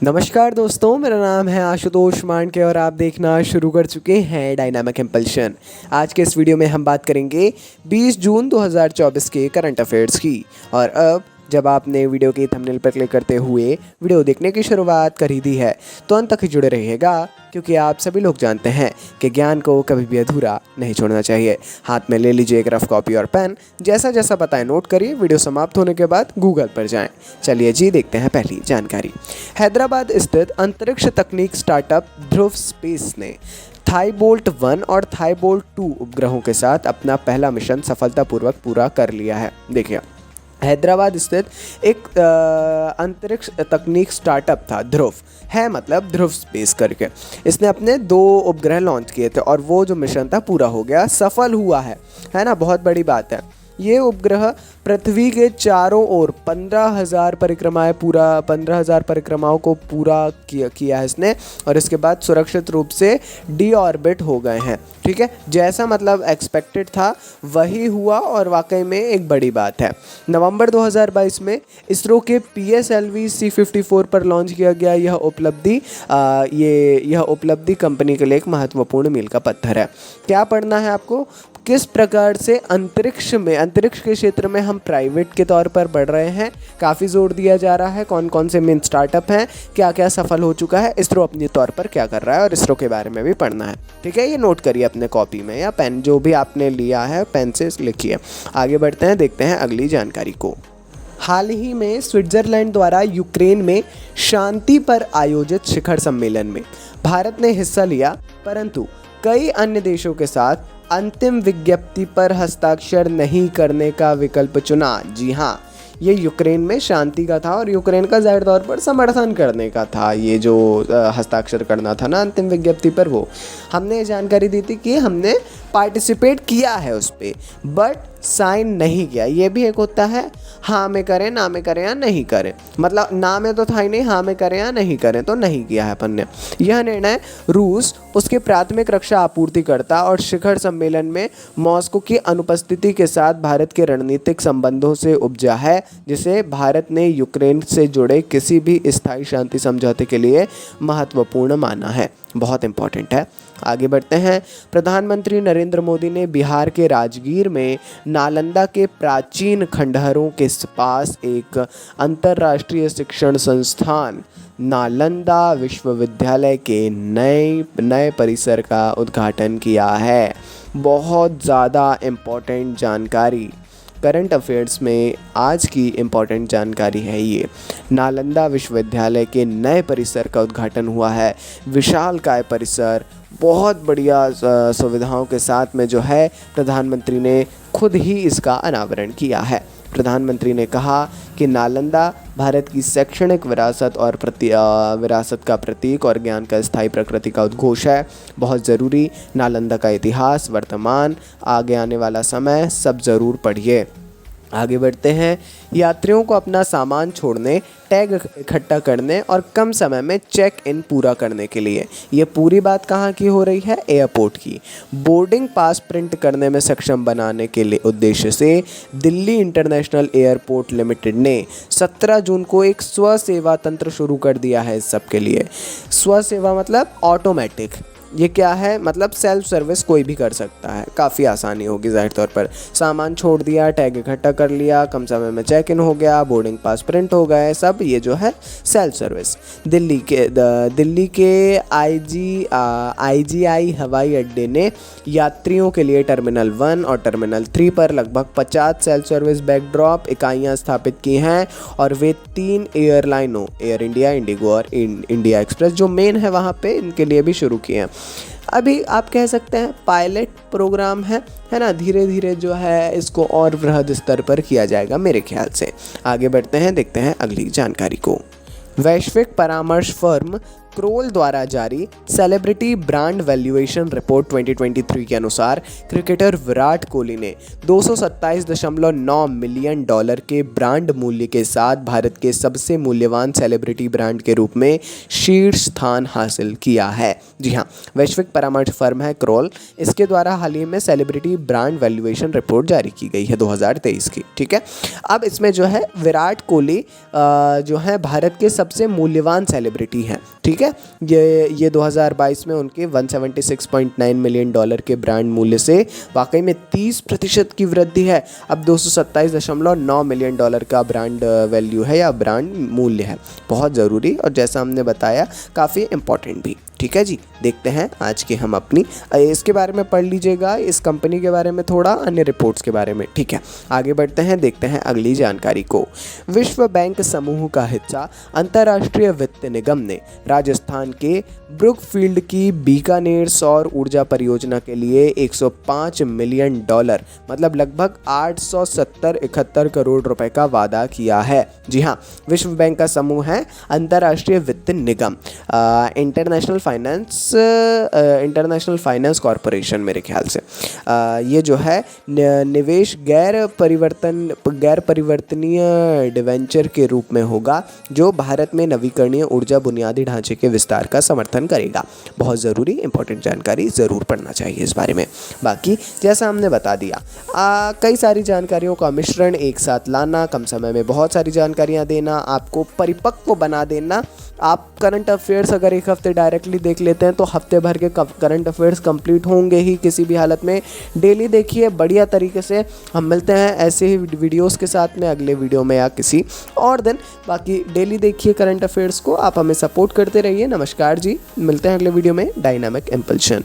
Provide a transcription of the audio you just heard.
नमस्कार दोस्तों, मेरा नाम है आशुतोष मांडके और आप देखना शुरू कर चुके हैं डायनामिक इम्पल्शन। आज के इस वीडियो में हम बात करेंगे 20 जून 2024 के करंट अफेयर्स की। और अब जब आपने वीडियो के थंबनेल पर क्लिक करते हुए वीडियो देखने की शुरुआत कर ही दी है तो अंत तक ही जुड़े रहिएगा, क्योंकि आप सभी लोग जानते हैं कि ज्ञान को कभी भी अधूरा नहीं छोड़ना चाहिए। हाथ में ले लीजिए एक रफ कॉपी और पेन, जैसा जैसा बताएं नोट करिए। वीडियो समाप्त होने के बाद गूगल पर जाएं। चलिए जी, देखते हैं पहली जानकारी। हैदराबाद स्थित अंतरिक्ष तकनीक स्टार्टअप ध्रुव स्पेस ने थाईबोल्ट 1 और थाईबोल्ट 2 उपग्रहों के साथ अपना पहला मिशन सफलतापूर्वक पूरा कर लिया है। देखिए, हैदराबाद स्थित एक अंतरिक्ष तकनीक स्टार्टअप था, ध्रुव है मतलब ध्रुव स्पेस करके। इसने अपने 2 उपग्रह लॉन्च किए थे और वो जो मिशन था पूरा हो गया, सफल हुआ है ना। बहुत बड़ी बात है। ये उपग्रह पृथ्वी के चारों ओर 15,000 परिक्रमाओं को पूरा किया है इसने, और इसके बाद सुरक्षित रूप से डी ऑर्बिट हो गए हैं। ठीक है, जैसा मतलब एक्सपेक्टेड था वही हुआ और वाकई में एक बड़ी बात है। नवंबर 2022 में इसरो के PSLV C54 पर लॉन्च किया गया यह उपलब्धि कंपनी के लिए एक महत्वपूर्ण मील का पत्थर है। क्या पढ़ना है आपको? किस प्रकार से अंतरिक्ष के क्षेत्र में हम प्राइवेट के तौर पर बढ़ रहे हैं, काफ़ी जोर दिया जा रहा है। कौन कौन से मेन स्टार्टअप हैं, क्या क्या सफल हो चुका है, इसरो अपने तौर पर क्या कर रहा है, और इसरो के बारे में भी पढ़ना है। ठीक है, ये नोट करिए अपने कॉपी में या पेन, जो भी आपने लिया है पेन से लिखिए। आगे बढ़ते हैं, देखते हैं अगली जानकारी को। हाल ही में स्विट्जरलैंड द्वारा यूक्रेन में शांति पर आयोजित शिखर सम्मेलन में भारत ने हिस्सा लिया, परंतु कई अन्य देशों के साथ अंतिम विज्ञप्ति पर हस्ताक्षर नहीं करने का विकल्प चुना। जी हाँ, ये यूक्रेन में शांति का था और यूक्रेन का जाहिर तौर पर समर्थन करने का था। ये जो हस्ताक्षर करना था ना अंतिम विज्ञप्ति पर, वो हमने जानकारी दी थी कि हमने पार्टिसिपेट किया है उस पर, बट साइन नहीं किया। ये भी एक होता है, हाँ में करें, ना में करें या नहीं करें। मतलब ना में तो था ही नहीं, हाँ में करें या नहीं करें, तो नहीं किया है अपन ने। यह निर्णय रूस, उसके प्राथमिक रक्षा आपूर्तिकर्ता और शिखर सम्मेलन में मॉस्को की अनुपस्थिति के साथ भारत के रणनीतिक संबंधों से उपजा है, जिसे भारत ने यूक्रेन से जुड़े किसी भी स्थायी शांति समझौते के लिए महत्वपूर्ण माना है। बहुत इंपॉर्टेंट है। आगे बढ़ते हैं। प्रधानमंत्री नरेंद्र मोदी ने बिहार के राजगीर में नालंदा के प्राचीन खंडहरों के पास एक अंतर्राष्ट्रीय शिक्षण संस्थान नालंदा विश्वविद्यालय के नए परिसर का उद्घाटन किया है। बहुत ज़्यादा इम्पोर्टेंट जानकारी करंट अफेयर्स में आज की इम्पॉर्टेंट जानकारी है। ये नालंदा विश्वविद्यालय के नए परिसर का उद्घाटन हुआ है। विशालकाय परिसर, बहुत बढ़िया सुविधाओं के साथ में जो है प्रधानमंत्री ने खुद ही इसका अनावरण किया है। प्रधानमंत्री ने कहा कि नालंदा भारत की शैक्षणिक विरासत और विरासत का प्रतीक और ज्ञान का स्थायी प्रकृति का उद्घोष है। बहुत ज़रूरी, नालंदा का इतिहास, वर्तमान, आगे आने वाला समय, सब ज़रूर पढ़िए। आगे बढ़ते हैं। यात्रियों को अपना सामान छोड़ने, टैग इकट्ठा करने और कम समय में चेक इन पूरा करने के लिए, ये पूरी बात कहाँ की हो रही है? एयरपोर्ट की। बोर्डिंग पास प्रिंट करने में सक्षम बनाने के लिए उद्देश्य से दिल्ली इंटरनेशनल एयरपोर्ट लिमिटेड ने 17 जून को एक स्व सेवा तंत्र शुरू कर दिया है। इस सब के लिए स्व सेवा मतलब ऑटोमेटिक। ये क्या है? मतलब सेल्फ सर्विस कोई भी कर सकता है, काफ़ी आसानी होगी जाहिर तौर पर। सामान छोड़ दिया, टैग इकट्ठा कर लिया, कम समय में चेक इन हो गया, बोर्डिंग पास प्रिंट हो गए, सब ये जो है सेल्फ सर्विस। दिल्ली के IGI हवाई अड्डे ने यात्रियों के लिए टर्मिनल 1 और टर्मिनल 3 पर लगभग 50 सेल्फ सर्विस बैग ड्रॉप इकाइयाँ स्थापित की हैं, और वे 3 एयरलाइनों, एयर इंडिया, इंडिगो और इंडिया एक्सप्रेस जो मेन है वहाँ पे, इनके लिए भी शुरू किए हैं। अभी आप कह सकते हैं पायलट प्रोग्राम है ना। धीरे धीरे जो है इसको और वृहद स्तर पर किया जाएगा मेरे ख्याल से। आगे बढ़ते हैं, देखते हैं अगली जानकारी को। वैश्विक परामर्श फर्म क्रोल द्वारा जारी सेलिब्रिटी ब्रांड वैल्यूएशन रिपोर्ट 2023 के अनुसार क्रिकेटर विराट कोहली ने 227.9 मिलियन डॉलर के ब्रांड मूल्य के साथ भारत के सबसे मूल्यवान सेलिब्रिटी ब्रांड के रूप में शीर्ष स्थान हासिल किया है। जी हाँ, वैश्विक परामर्श फर्म है क्रोल, इसके द्वारा हाल ही में सेलिब्रिटी ब्रांड वैल्यूएशन रिपोर्ट जारी की गई है 2023 की। ठीक है, अब इसमें जो है विराट कोहली जो है भारत के सबसे मूल्यवान सेलिब्रिटी हैं। ठीक है, ये 2022 में उनके 176.9 मिलियन डॉलर के ब्रांड मूल्य से वाकई में 30% की वृद्धि है। अब 227.9 मिलियन डॉलर का ब्रांड वैल्यू है या ब्रांड मूल्य है, बहुत ज़रूरी और जैसा हमने बताया काफ़ी इम्पोर्टेंट भी। ठीक है जी, देखते हैं आज के हम अपनी इसके बारे में पढ़ लीजिएगा, इस कंपनी के बारे में थोड़ा, अन्य रिपोर्ट्स के बारे में। ठीक है, आगे बढ़ते हैं, देखते हैं अगली जानकारी को। विश्व बैंक समूह का हिस्सा अंतर्राष्ट्रीय वित्त निगम ने राजस्थान के ब्रुकफील्ड की बीकानेर सौर ऊर्जा परियोजना के लिए 105 मिलियन डॉलर मतलब लगभग 871 करोड़ रुपए का वादा किया है। जी हाँ, विश्व बैंक का समूह है अंतर्राष्ट्रीय वित्त निगम, इंटरनेशनल फाइनेंस कॉरपोरेशन मेरे ख्याल से। ये जो है निवेश गैर परिवर्तनीय डिवेंचर के रूप में होगा जो भारत में नवीकरणीय ऊर्जा बुनियादी ढांचे के विस्तार का समर्थन करेगा। बहुत ज़रूरी इंपॉर्टेंट जानकारी, ज़रूर पढ़ना चाहिए इस बारे में। बाकी जैसा हमने बता दिया, कई सारी जानकारियों का मिश्रण एक साथ लाना, कम समय में बहुत सारी जानकारियाँ देना, आपको परिपक्व बना देना। आप करंट अफेयर्स अगर एक हफ्ते डायरेक्टली देख लेते हैं तो हफ्ते भर के करंट अफेयर्स कंप्लीट होंगे ही किसी भी हालत में। डेली देखिए बढ़िया तरीके से। हम मिलते हैं ऐसे ही वीडियोस के साथ में अगले वीडियो में या किसी और दिन। बाकी डेली देखिए करंट अफेयर्स को, आप हमें सपोर्ट करते रहिए। नमस्कार जी, मिलते हैं अगले वीडियो में। Dynamic impulsion.